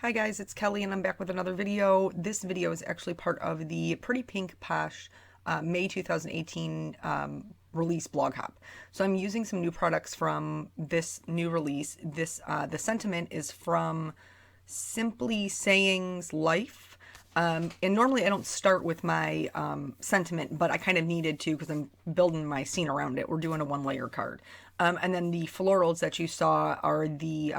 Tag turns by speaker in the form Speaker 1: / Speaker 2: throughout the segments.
Speaker 1: Hi guys, it's Kelly and I'm back with another video. This video is actually part of the Pretty Pink Posh May 2018 release blog hop. So I'm using some new products from this new release. The sentiment is from Simply Saying's Life. And normally I don't start with my sentiment, but I kind of needed to because I'm building my scene around it. We're doing a one layer card. And then the florals that you saw are the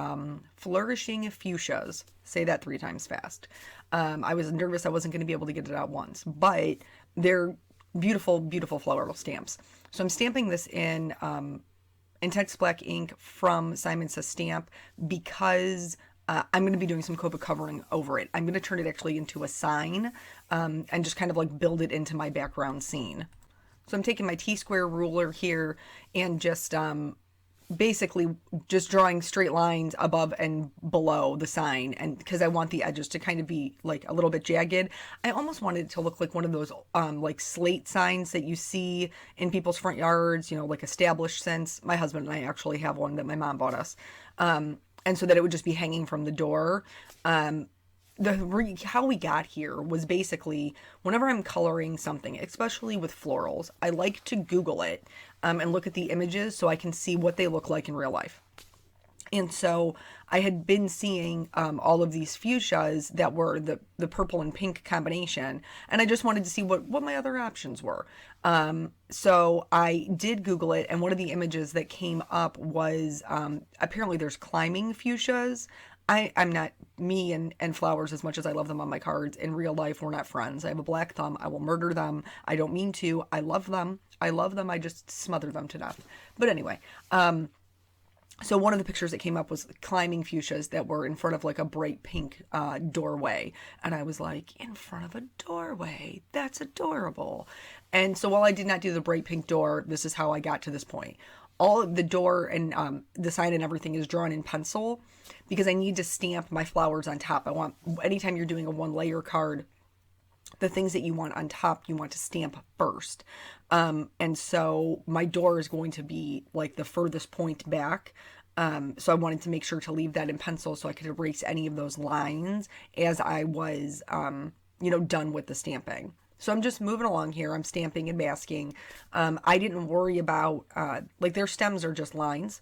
Speaker 1: Flourishing Fuchsias. Say that 3 times fast. I was nervous I wasn't going to be able to get it out once, but they're beautiful, beautiful floral stamps. So I'm stamping this in intense black ink from Simon Says Stamp because I'm going to be doing some Copic covering over it. I'm going to turn it actually into a sign and just kind of like build it into my background scene. So I'm taking my T-square ruler here and just basically just drawing straight lines above and below the sign, and because I want the edges to kind of be like a little bit jagged. I almost wanted it to look like one of those like slate signs that you see in people's front yards, you know, like established since. My husband and I actually have one that my mom bought us. And so that it would just be hanging from the door. How we got here was basically whenever I'm coloring something, especially with florals, I like to Google it and look at the images so I can see what they look like in real life. And so I had been seeing all of these fuchsias that were the purple and pink combination, and I just wanted to see what my other options were. So I did Google it, and one of the images that came up was apparently there's climbing fuchsias. I'm not me and flowers as much as I love them on my cards. In real life, we're not friends. I have a black thumb. I will murder them. I don't mean to. I love them. I just smother them to death. But anyway, so one of the pictures that came up was climbing fuchsias that were in front of like a bright pink doorway. And I was like, in front of a doorway, that's adorable. And so while I did not do the bright pink door, this is how I got to this point. All of the door and the sign and everything is drawn in pencil because I need to stamp my flowers on top. I want, anytime you're doing a one layer card, the things that you want on top, you want to stamp first. And so my door is going to be like the furthest point back. So I wanted to make sure to leave that in pencil so I could erase any of those lines as I was, done with the stamping. So I'm just moving along here. I'm stamping and masking. I didn't worry about, like their stems are just lines.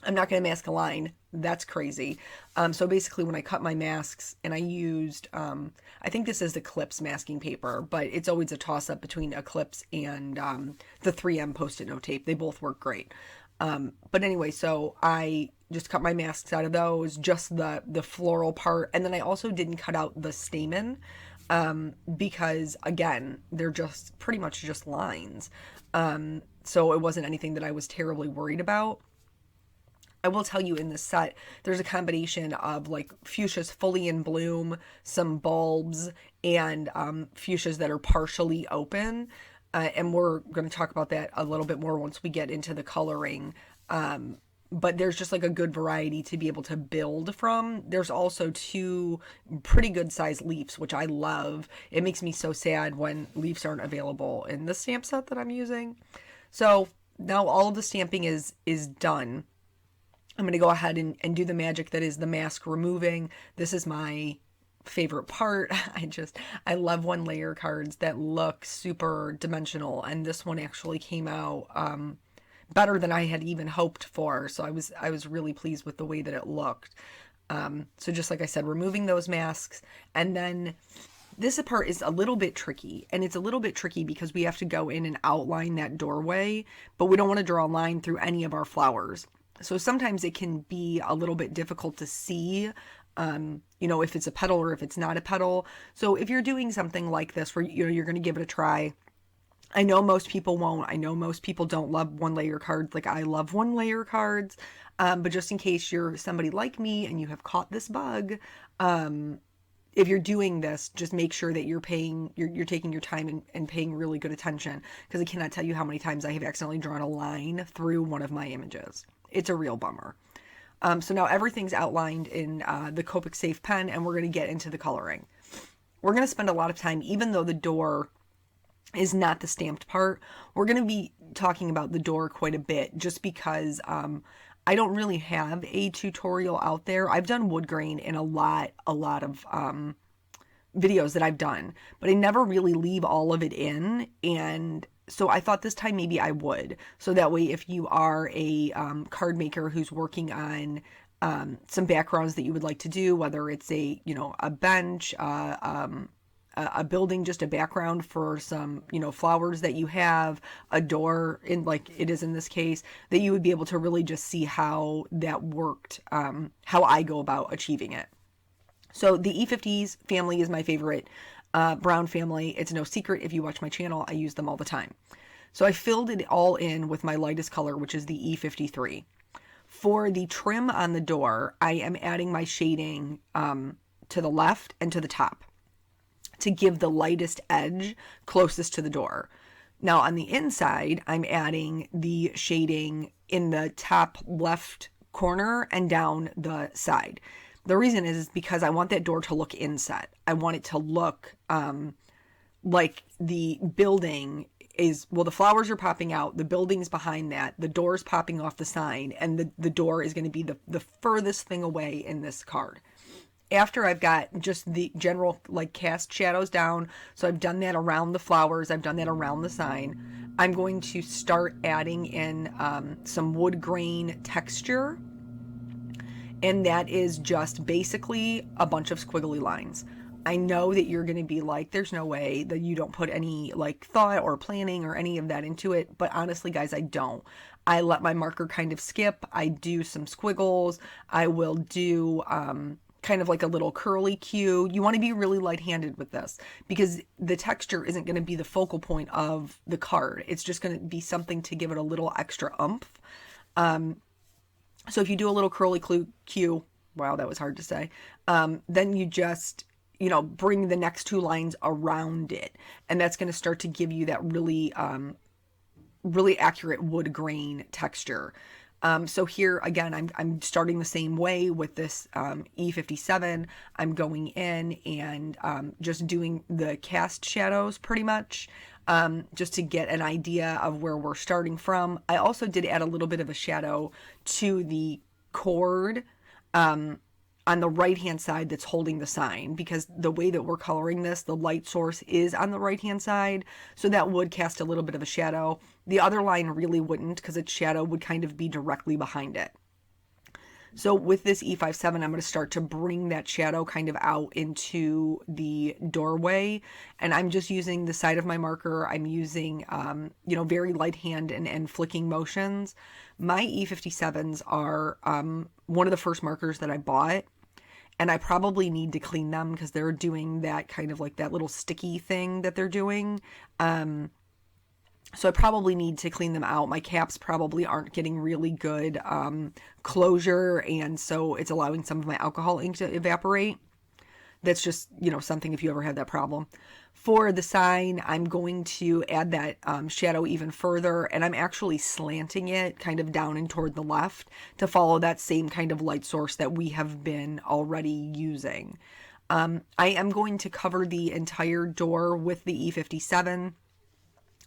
Speaker 1: I'm not going to mask a line. That's crazy. So basically when I cut my masks and I used, I think this is Eclipse masking paper, but it's always a toss up between Eclipse and the 3M Post-it note tape. They both work great. But anyway, so I just cut my masks out of those, just the floral part. And then I also didn't cut out the stamen. Because again, they're just pretty much just lines. So it wasn't anything that I was terribly worried about. I will tell you in this set, there's a combination of like fuchsias fully in bloom, some bulbs, and fuchsias that are partially open. And we're going to talk about that a little bit more once we get into the coloring. But there's just like a good variety to be able to build from. There's also 2 pretty good sized leaves, which I love. It makes me so sad when leaves aren't available in the stamp set that I'm using. So now all of the stamping is done. I'm going to go ahead and do the magic that is the mask removing. This is my favorite part. I love one layer cards that look super dimensional, and this one actually came out better than I had even hoped for. So I was really pleased with the way that it looked. So just like I said, removing those masks, and then this part is a little bit tricky, and it's a little bit tricky because we have to go in and outline that doorway, but we don't want to draw a line through any of our flowers. So sometimes it can be a little bit difficult to see, if it's a petal or if it's not a petal. So if you're doing something like this where you're going to give it a try, I know most people won't. I know most people don't love one layer cards. Like I love one layer cards. But just in case you're somebody like me and you have caught this bug, if you're doing this, just make sure that you're taking your time and paying really good attention, because I cannot tell you how many times I have accidentally drawn a line through one of my images. It's a real bummer. So now everything's outlined in the Copic Safe pen, and we're going to get into the coloring. We're going to spend a lot of time, even though the door is not the stamped part, we're going to be talking about the door quite a bit, just because I don't really have a tutorial out there. I've done wood grain in a lot of videos that I've done, but I never really leave all of it in. And so I thought this time maybe I would. So that way, if you are a card maker who's working on some backgrounds that you would like to do, whether it's a, you know, a bench, a building, just a background for some, you know, flowers that you have, a door in, like it is in this case, that you would be able to really just see how that worked, how I go about achieving it. So the E50s family is my favorite brown family. It's no secret if you watch my channel, I use them all the time. So I filled it all in with my lightest color, which is the E53. For the trim on the door, I am adding my shading to the left and to the top to give the lightest edge closest to the door. Now on the inside, I'm adding the shading in the top left corner and down the side. The reason is because I want that door to look inset. I want it to look like the building is, well, the flowers are popping out, the building's behind that, the door's popping off the sign, and the door is going to be the furthest thing away in this card. After I've got just the general like cast shadows down, so I've done that around the flowers, I've done that around the sign, I'm going to start adding in some wood grain texture, and that is just basically a bunch of squiggly lines. I know that you're going to be like, there's no way that you don't put any like thought or planning or any of that into it, but honestly guys, I don't. I let my marker kind of skip. I do some squiggles. I will do kind of like a little curly cue. You want to be really light-handed with this because the texture isn't going to be the focal point of the card. It's just going to be something to give it a little extra oomph. So if you do a little curly cue, wow, that was hard to say, then you just, you know, bring the next two lines around it. And that's going to start to give you that really, really accurate wood grain texture. So here again, I'm starting the same way with this E57. I'm going in and just doing the cast shadows pretty much, just to get an idea of where we're starting from. I also did add a little bit of a shadow to the chord on the right hand side that's holding the sign, because the way that we're coloring this, the light source is on the right hand side, so that would cast a little bit of a shadow. The other line really wouldn't, because its shadow would kind of be directly behind it. So with this E57, I'm going to start to bring that shadow kind of out into the doorway, and I'm just using the side of my marker. I'm using, you know, very light hand and flicking motions. My E57s are one of the first markers that I bought, and I probably need to clean them because they're doing that kind of like that little sticky thing that they're doing. So I probably need to clean them out. My caps probably aren't getting really good closure, and so it's allowing some of my alcohol ink to evaporate. That's just, you know, something if you ever had that problem. For the sign, I'm going to add that shadow even further, and I'm actually slanting it kind of down and toward the left to follow that same kind of light source that we have been already using. I am going to cover the entire door with the E57.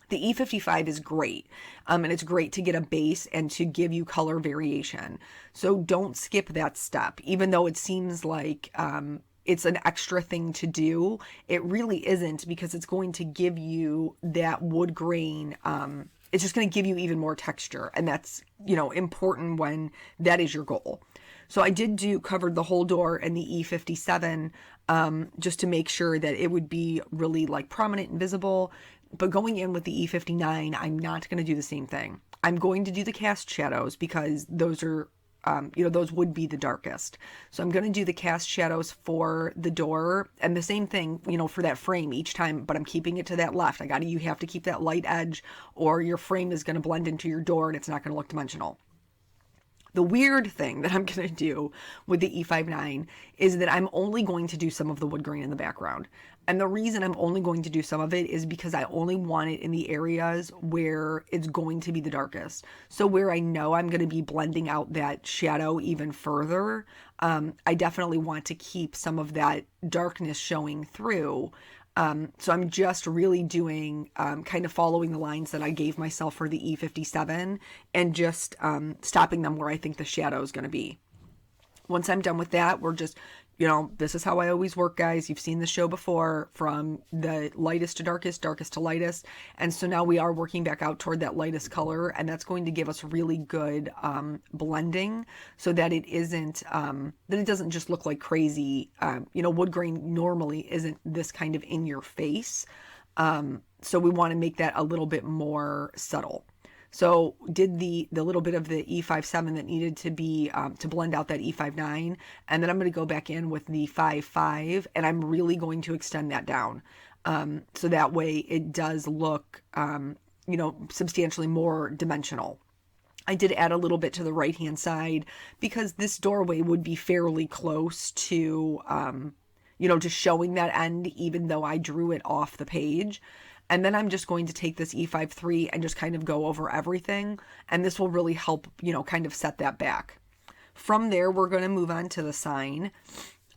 Speaker 1: The E55 is great, and it's great to get a base and to give you color variation. So don't skip that step, even though it seems like it's an extra thing to do. It really isn't, because it's going to give you that wood grain. It's just going to give you even more texture, and that's, you know, important when that is your goal. So I did covered the whole door in the E57 just to make sure that it would be really like prominent and visible. But going in with the E59, I'm not going to do the same thing. I'm going to do the cast shadows because those are, you know, those would be the darkest. So I'm going to do the cast shadows for the door, and the same thing, you know, for that frame each time, but I'm keeping it to that left. You have to keep that light edge, or your frame is going to blend into your door and it's not going to look dimensional. The weird thing that I'm going to do with the E59 is that I'm only going to do some of the wood grain in the background. And the reason I'm only going to do some of it is because I only want it in the areas where it's going to be the darkest. So where I know I'm going to be blending out that shadow even further, I definitely want to keep some of that darkness showing through. So I'm just really doing, kind of following the lines that I gave myself for the E57 and just stopping them where I think the shadow is going to be. Once I'm done with that, we're just, this is how I always work, guys. You've seen the show before, from the lightest to darkest, darkest to lightest. And so now we are working back out toward that lightest color, and that's going to give us really good blending so that it isn't, that it doesn't just look like crazy. Wood grain normally isn't this kind of in your face. So we want to make that a little bit more subtle. So did the little bit of the E57 that needed to be to blend out that E59, and then I'm going to go back in with the 5.5, and I'm really going to extend that down, so that way it does look, substantially more dimensional. I did add a little bit to the right hand side because this doorway would be fairly close to, to showing that end, even though I drew it off the page. And then I'm just going to take this E53 and just kind of go over everything. And this will really help, kind of set that back. From there, we're going to move on to the sign.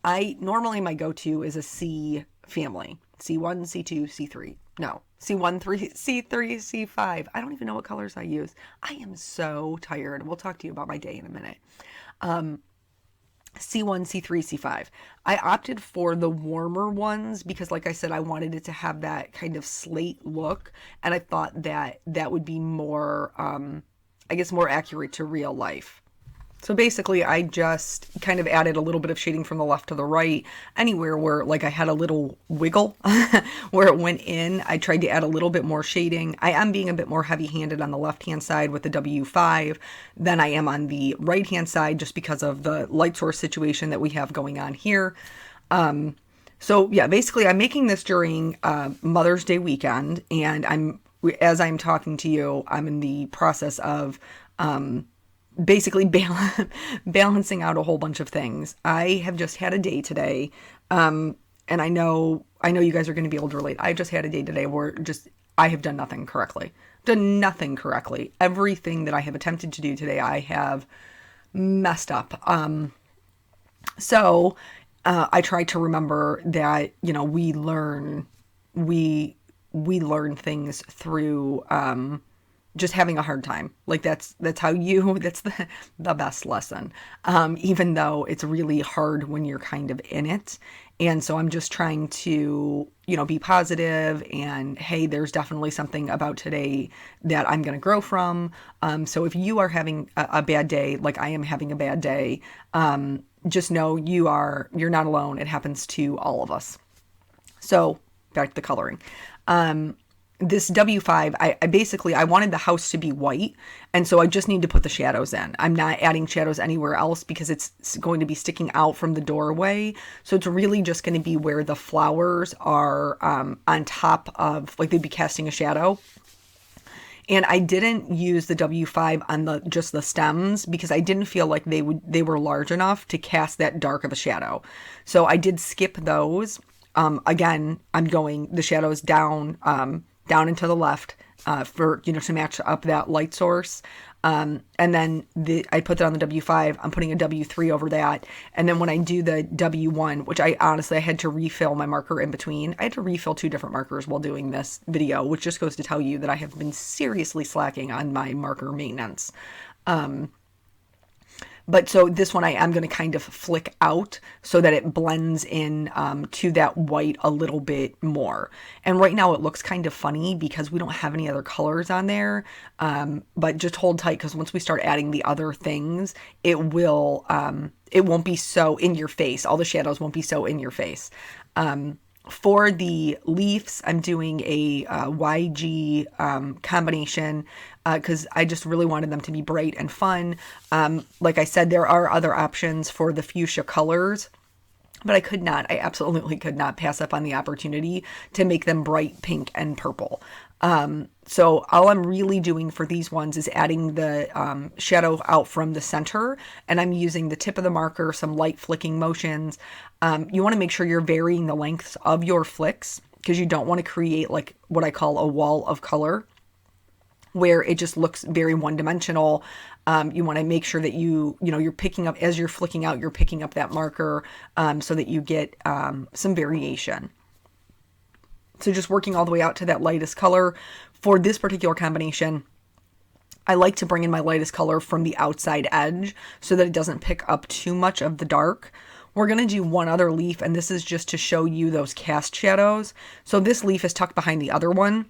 Speaker 1: Normally my go-to is a C family. C1, C2, C3. No, C1, C3, C5. I don't even know what colors I use. I am so tired. We'll talk to you about my day in a minute. C1, C3, C5. I opted for the warmer ones because, like I said, I wanted it to have that kind of slate look, and I thought that that would be more, more accurate to real life. So basically, I just kind of added a little bit of shading from the left to the right. Anywhere where, like, I had a little wiggle where it went in, I tried to add a little bit more shading. I am being a bit more heavy-handed on the left-hand side with the W5 than I am on the right-hand side, just because of the light source situation that we have going on here. So yeah, basically, I'm making this during Mother's Day weekend, and as I'm talking to you, I'm in the process of basically balancing out a whole bunch of things. I have just had a day today, and I know you guys are going to be able to relate. I just had a day today where I have done nothing correctly. Everything that I have attempted to do today, I have messed up. So I try to remember that, we learn things through just having a hard time. Like that's the best lesson. Even though it's really hard when you're kind of in it. And so I'm just trying to, be positive, and hey, there's definitely something about today that I'm going to grow from. So if you are having a bad day, like I am having a bad day, just know you're not alone. It happens to all of us. So back to the coloring. This W5, I wanted the house to be white, and so I just need to put the shadows in. I'm not adding shadows anywhere else because it's going to be sticking out from the doorway. So it's really just going to be where the flowers are on top of, like, they'd be casting a shadow. And I didn't use the W5 on just the stems because I didn't feel like they were large enough to cast that dark of a shadow. So I did skip those. Again, I'm going the shadows down and to the left to match up that light source. And then I put that on the W5. I'm putting a W3 over that. And then when I do the W1, which I had to refill my marker in between. I had to refill 2 different markers while doing this video, which just goes to tell you that I have been seriously slacking on my marker maintenance. But so this one I am going to kind of flick out so that it blends in to that white a little bit more. And right now it looks kind of funny because we don't have any other colors on there. But just hold tight, because once we start adding the other things, it won't be so in your face. All the shadows won't be so in your face. For the leaves, I'm doing a YG combination because I just really wanted them to be bright and fun. Like I said, there are other options for the fuchsia colors, but I absolutely could not pass up on the opportunity to make them bright pink and purple. So all I'm really doing for these ones is adding the shadow out from the center, and I'm using the tip of the marker, some light flicking motions. You want to make sure you're varying the lengths of your flicks, because you don't want to create like what I call a wall of color where it just looks very one-dimensional. You want to make sure that you're picking up, as you're flicking out, you're picking up that marker so that you get some variation. So just working all the way out to that lightest color. For this particular combination, I like to bring in my lightest color from the outside edge so that it doesn't pick up too much of the dark. We're going to do one other leaf, and this is just to show you those cast shadows. So this leaf is tucked behind the other one.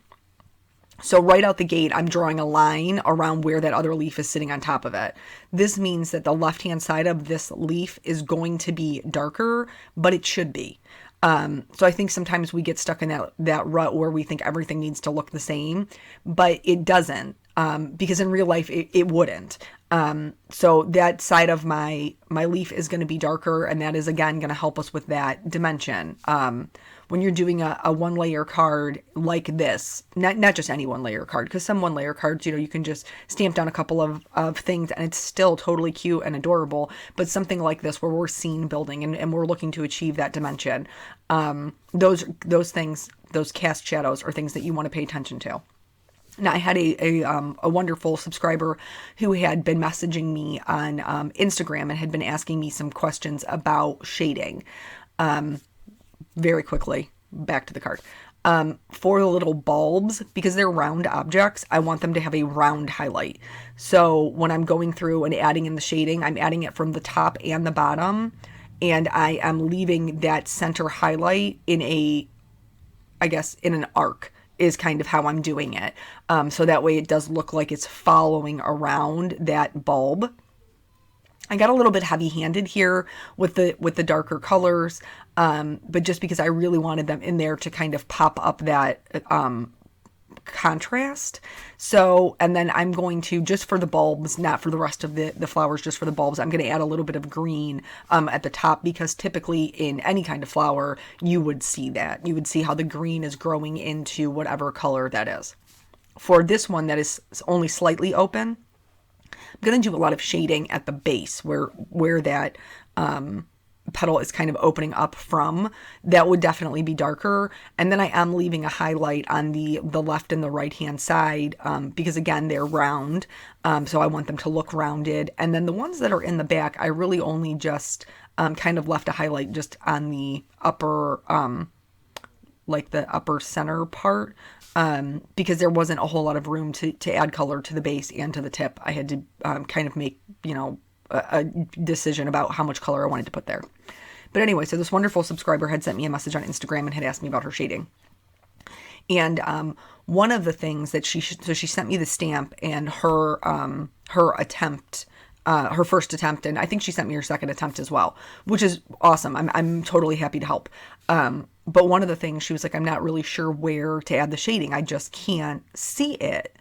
Speaker 1: So right out the gate, I'm drawing a line around where that other leaf is sitting on top of it. This means that the left-hand side of this leaf is going to be darker, but it should be. So I think sometimes we get stuck in that rut where we think everything needs to look the same, but it doesn't, because in real life it wouldn't. So that side of my leaf is going to be darker, and that is again going to help us with that dimension. When you're doing a one layer card like this, not just any one layer card, because some one layer cards, you can just stamp down a couple of things and it's still totally cute and adorable. But something like this where we're scene building and we're looking to achieve that dimension, those things, those cast shadows are things that you want to pay attention to. Now, I had a wonderful subscriber who had been messaging me on Instagram and had been asking me some questions about shading. Very quickly, back to the card. For the little bulbs, because they're round objects, I want them to have a round highlight. So when I'm going through and adding in the shading, I'm adding it from the top and the bottom, and I am leaving that center highlight in an arc is kind of how I'm doing it. So that way it does look like it's following around that bulb. I got a little bit heavy-handed here with the darker colors, but just because I really wanted them in there to kind of pop up that contrast. So, and then I'm going to, just for the bulbs, not for the rest of the flowers, just for the bulbs, I'm going to add a little bit of green at the top, because typically in any kind of flower, you would see that. You would see how the green is growing into whatever color that is. For this one that is only slightly open, I'm going to do a lot of shading at the base where that petal is kind of opening up from. That would definitely be darker. And then I am leaving a highlight on the left and the right hand side, because again, they're round. So I want them to look rounded. And then the ones that are in the back, I really only just kind of left a highlight just on the upper, like the upper center part. Because there wasn't a whole lot of room to add color to the base and to the tip. I had to kind of make, a decision about how much color I wanted to put there. But anyway, so this wonderful subscriber had sent me a message on Instagram and had asked me about her shading. And one of the things that she sent me the stamp and her attempt, her first attempt, and I think she sent me her second attempt as well, which is awesome. I'm totally happy to help. But one of the things, she was like, I'm not really sure where to add the shading. I just can't see it.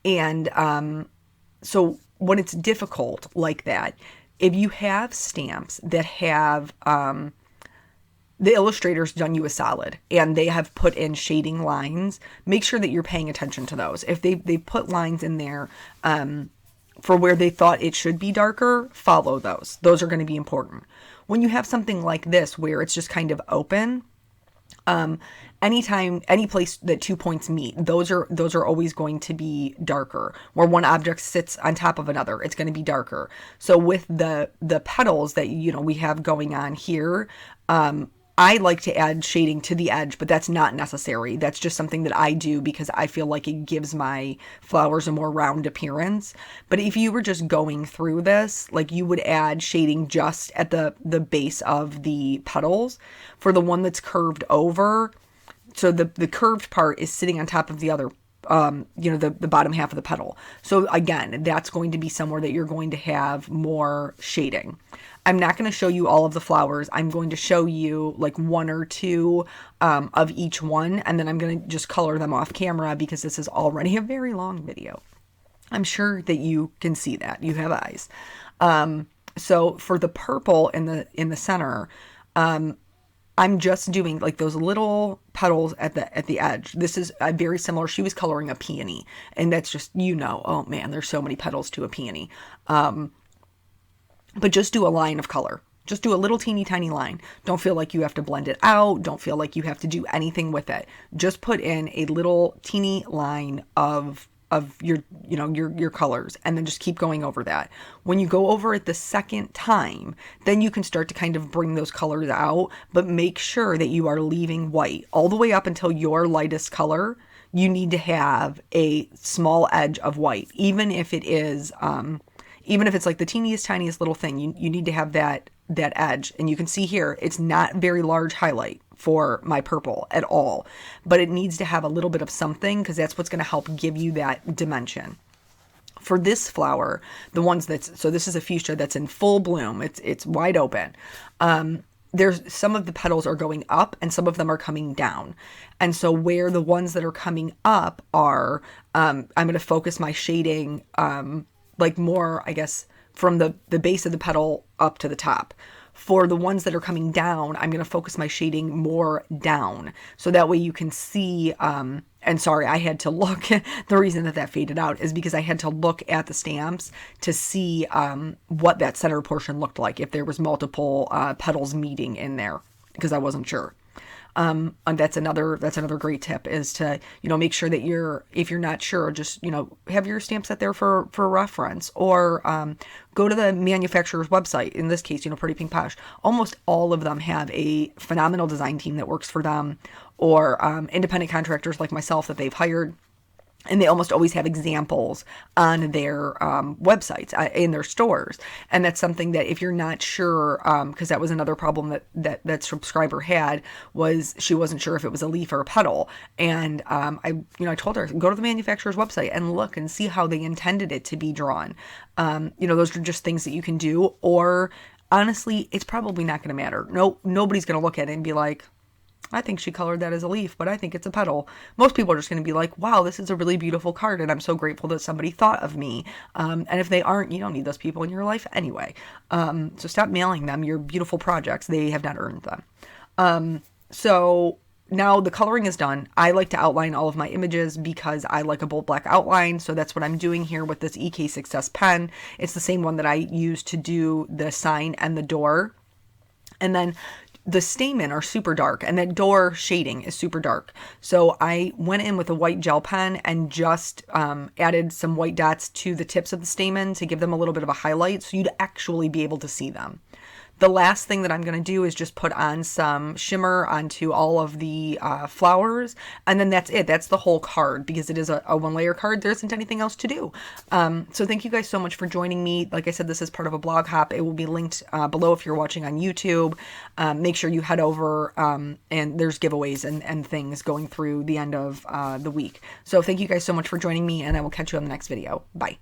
Speaker 1: And so when it's difficult like that, if you have stamps that have, the illustrator's done you a solid and they have put in shading lines, make sure that you're paying attention to those. If they put lines in there for where they thought it should be darker, follow those. Those are going to be important. When you have something like this where it's just kind of open, anytime, any place that 2 points meet, those are always going to be darker. Where one object sits on top of another, it's going to be darker. So with the petals that we have going on here, I like to add shading to the edge, but that's not necessary. That's just something that I do because I feel like it gives my flowers a more round appearance. But if you were just going through this, like you would add shading just at the base of the petals. For the one that's curved over, so the curved part is sitting on top of the other, the bottom half of the petal. So again, that's going to be somewhere that you're going to have more shading. I'm not going to show you all of the flowers. I'm going to show you like one or two of each one, and then I'm going to just color them off camera because this is already a very long video. I'm sure that you can see that. You have eyes. So for the purple in the center, I'm just doing like those little petals at the edge. This is very similar. She was coloring a peony, and that's just, oh man, there's so many petals to a peony. But just do a line of color. Just do a little teeny tiny line. Don't feel like you have to blend it out. Don't feel like you have to do anything with it. Just put in a little teeny line of your, your colors, and then just keep going over that. When you go over it the second time, then you can start to kind of bring those colors out, but make sure that you are leaving white all the way up until your lightest color. You need to have a small edge of white, even if it is, even if it's like the teeniest, tiniest little thing, you need to have that edge. And you can see here, it's not very large highlight for my purple at all, but it needs to have a little bit of something, because that's what's going to help give you that dimension. For this flower, the ones so this is a fuchsia that's in full bloom. It's wide open. There's some of the petals are going up and some of them are coming down. And so where the ones that are coming up are, I'm going to focus my shading, like more, I guess, from the base of the petal up to the top. For the ones that are coming down, I'm going to focus my shading more down. So that way you can see, and sorry, I had to look, the reason that faded out is because I had to look at the stamps to see what that center portion looked like, if there was multiple petals meeting in there, because I wasn't sure. And that's another great tip, is to, make sure that if you're not sure, just, have your stamp set there for reference, or, go to the manufacturer's website. In this case, Pretty Pink Posh. Almost all of them have a phenomenal design team that works for them, or, independent contractors like myself that they've hired. And they almost always have examples on their websites, in their stores. And that's something that if you're not sure, because that was another problem that subscriber had, was she wasn't sure if it was a leaf or a petal. And I told her, go to the manufacturer's website and look and see how they intended it to be drawn. Those are just things that you can do. Or honestly, it's probably not going to matter. Nobody's going to look at it and be like, I think she colored that as a leaf, but I think it's a petal. Most people are just going to be like, wow, this is a really beautiful card, and I'm so grateful that somebody thought of me. And if they aren't, you don't need those people in your life anyway. So stop mailing them your beautiful projects. They have not earned them. So now the coloring is done. I like to outline all of my images because I like a bold black outline. So that's what I'm doing here with this EK Success pen. It's the same one that I use to do the sign and the door. And then the stamen are super dark, and that door shading is super dark. So I went in with a white gel pen and just added some white dots to the tips of the stamen to give them a little bit of a highlight, so you'd actually be able to see them. The last thing that I'm going to do is just put on some shimmer onto all of the flowers, and then that's it. That's the whole card, because it is a one-layer card. There isn't anything else to do. So thank you guys so much for joining me. Like I said, this is part of a blog hop. It will be linked below if you're watching on YouTube. Make sure you head over, and there's giveaways and things going through the end of the week. So thank you guys so much for joining me, and I will catch you on the next video. Bye.